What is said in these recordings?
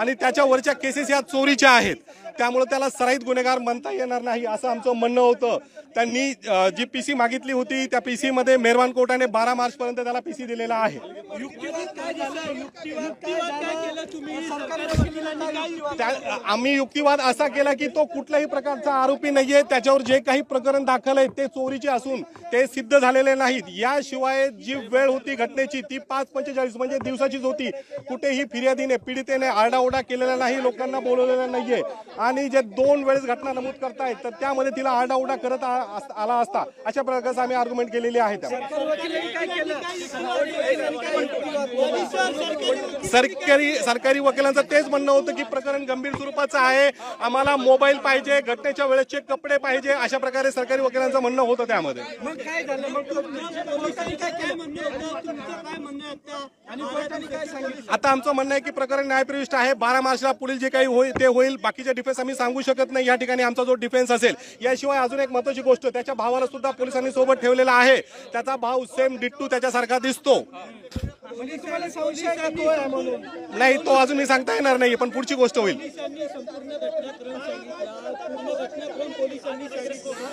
आणि त्याच्यावरच्या केसेस या चोरीच्या आहेत, त्यामुळे त्याला सराईत गुन्हेगार म्हणता येणार नाही असं आमचं म्हणणं होतं। त्यांनी जी पीसी मागितली होती त्या पीसी मध्ये मेहरबान कोर्टाने 12 मार्च पर्यंत त्याला पीसी दिलेला आहे। आम्ही युक्तिवाद असा केला की तो कुठल्याही प्रकारचा आरोपी नाहीये, त्याच्यावर जे काही प्रकरण दाखल आहे ते चोरीचे असून ते सिद्ध झालेले नाहीत। याशिवाय जी वेळ होती घटनेची ती 5:45 म्हणजे दिवसाचीच होती। कुठेही फिर्यादीने पीडितेने आरडाओरडा केलेला नाही, लोकांना बोलवलेलं नाहीये आणि जे 2 वेळेस घटना नमूद करतायत तर त्यामध्ये तिला आरडाओरडा करत आला असता अशा प्रकारचे आम्ही आर्ग्युमेंट केलेली आहे। सरकारी वकिलांचं तेच म्हणणं होतं की प्रकरण गंभीर स्वरूपाचं आहे, आम्हाला मोबाईल पाहिजे, घटनेच्या वेळेचे कपडे पाहिजे, अशा प्रकारे सरकारी वकिलांचं म्हणणं होतं त्यामध्ये। आता आमचं म्हणणं आहे की प्रकरण न्यायप्रविष्ट आहे, 12 मार्चला पुढील जे काही होईल ते होईल, बाकीचे डिफेन्स आम्ही सांगू शकत नाही। या ठिकाणी आमचा जो डिफेन्स असेल, याशिवाय अजून एक महत्त्वाची गोष्ट, त्याच्या भावाला सुद्धा पोलिसांनी सोबत ठेवलेला आहे, त्याचा भाव सेम डिट्टू त्याच्यासारखा दिसतो। नाही तो अजून मी सांगता येणार नाही, पण पुढची गोष्ट होईल।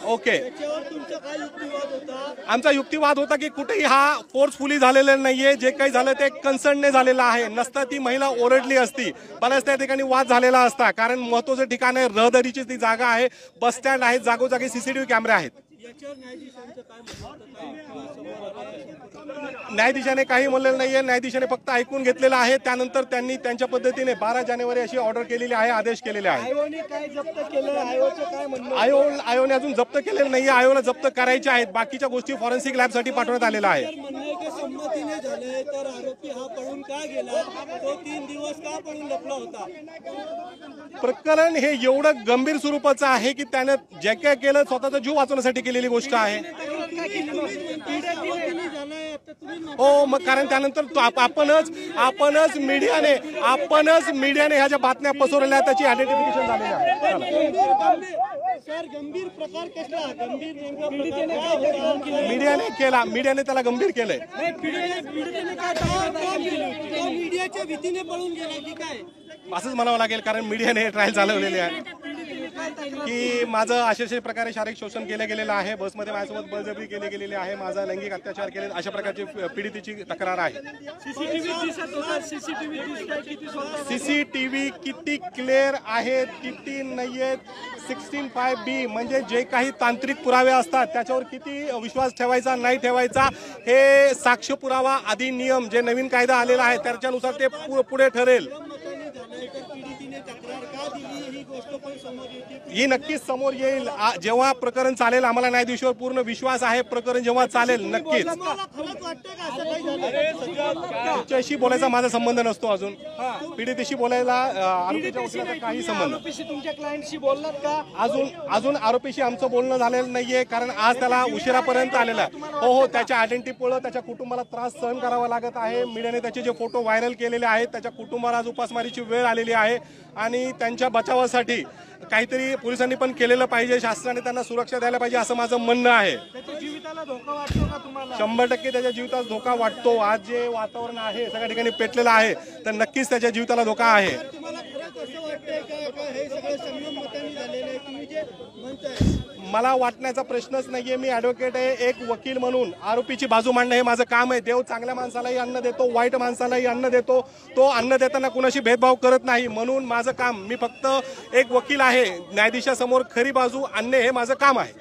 ओके, आमचा युक्तिवाद होता की कुठेही हा फोर्सफुली झालेला नाहीये, जे काही झालं ते कन्सर्नने झालेलं आहे। नसता ती महिला ओरडली असती, बऱ्याच त्या ठिकाणी वाद झालेला असता, कारण महत्त्वाचं ठिकाण आहे, रहदारीची ती जागा आहे, बस स्टँड आहे, जागोजागी सीसीटीव्ही कॅमेरे आहेत। न्यायाधीशाने काही म्हणलेलं नाहीये, न्यायाधीशाने फक्त ऐकून घेतलेलं आहे। त्यानंतर त्यांनी त्यांच्या पद्धतीने 12 जानेवारी अशी ऑर्डर केलेली आहे, आदेश केलेले आहे। आयोने अजून जप्त केलेलं नाहीये, आयोला जप्त करायचे आहेत, बाकीच्या गोष्टी फॉरेन्सिक लॅबसाठी पाठवण्यात आलेला आहे। प्रकरण हे एवढं गंभीर स्वरूपाचं आहे की त्याने जे काय केलं स्वतःचा जीव वाचवण्यासाठी केलेली गोष्ट आहे। हो, मग कारण त्यानंतर आपणच मीडियाने ह्या ज्या बातम्या पसरवल्या त्याची आयडेंटिफिकेशन झालेली आहे। मीडियाने त्याला गंभीर केलंय। असंच म्हणावं लागेल, कारण मीडियाने ट्रायल चालवलेले आहे की माझं अशा प्रकारे शारीरिक शोषण केलं गेलेलं आहे, बसमध्ये माझ्यासोबत बळजबरी केली गेलेली आहे, माझा लैंगिक अत्याचार केले, अशा प्रकारची पीडितेची तक्रार आहे। सीसीटीव्ही किती क्लिअर आहेत किती नाहीयेत, 16(5)B म्हणजे जे काही तांत्रिक पुरावे असतात त्याच्यावर किती विश्वास ठेवायचा नाही ठेवायचा हे साक्ष पुरावा अधिनियम जे नवीन कायदा आलेला आहे त्याच्यानुसार ते पुढे ठरेल। ही नक्कीच समोर येईल जेव्हा प्रकरण चालेल। आम्हाला न्यायाधीशावर पूर्ण विश्वास आहे, प्रकरण जेव्हा चालेल नक्कीच। त्याच्याशी बोलायचा माझा संबंध नसतो, अजून पीडितेशी बोलायला आरोपीच्या वकिलाचा काही संबंध। तुमच्या क्लायंटशी बोललात का? अजून आरोपीशी आमचं बोलणं झालेलं नाहीये, कारण आज त्याला उशिरापर्यंत आलेला। हो, त्याच्या आयडेंटिटीमुळे त्याच्या कुटुंबाला त्रास सहन करावा लागत आहे। मीडियाने त्याचे जे फोटो व्हायरल केलेले आहेत, त्याच्या कुटुंबाला आज उपासमारीची वेळ आलेली आहे आणि त्यांच्या बचावासाठी काहीतरी पोलिसांनी पण केलेलं पाहिजे, शासनाने त्यांना सुरक्षा द्यायला पाहिजे असं माझं म्हणणं आहे। त्याच्या जीविताला धोका वाटतो का तुम्हाला? 100% त्याच्या जीविताला धोका वाटतो। आज जे वातावरण आहे सगळ्या ठिकाणी पेटलेलं आहे तर नक्कीच त्याच्या जीविताला धोका आहे। मला वाटण्याचा प्रश्नच नाहीये, मी ॲडव्होकेट आहे, एक वकील म्हणून आरोपीची बाजू मांडणं हे माझं काम आहे। देव चांगल्या माणसालाही अन्न देतो, वाईट माणसालाही अन्न देतो, तो अन्न देताना कुणाशी भेदभाव करत नाही, म्हणून माझं काम, मी फक्त एक वकील आहे, न्यायाधीशासमोर खरी बाजू आणणे हे माझं काम आहे।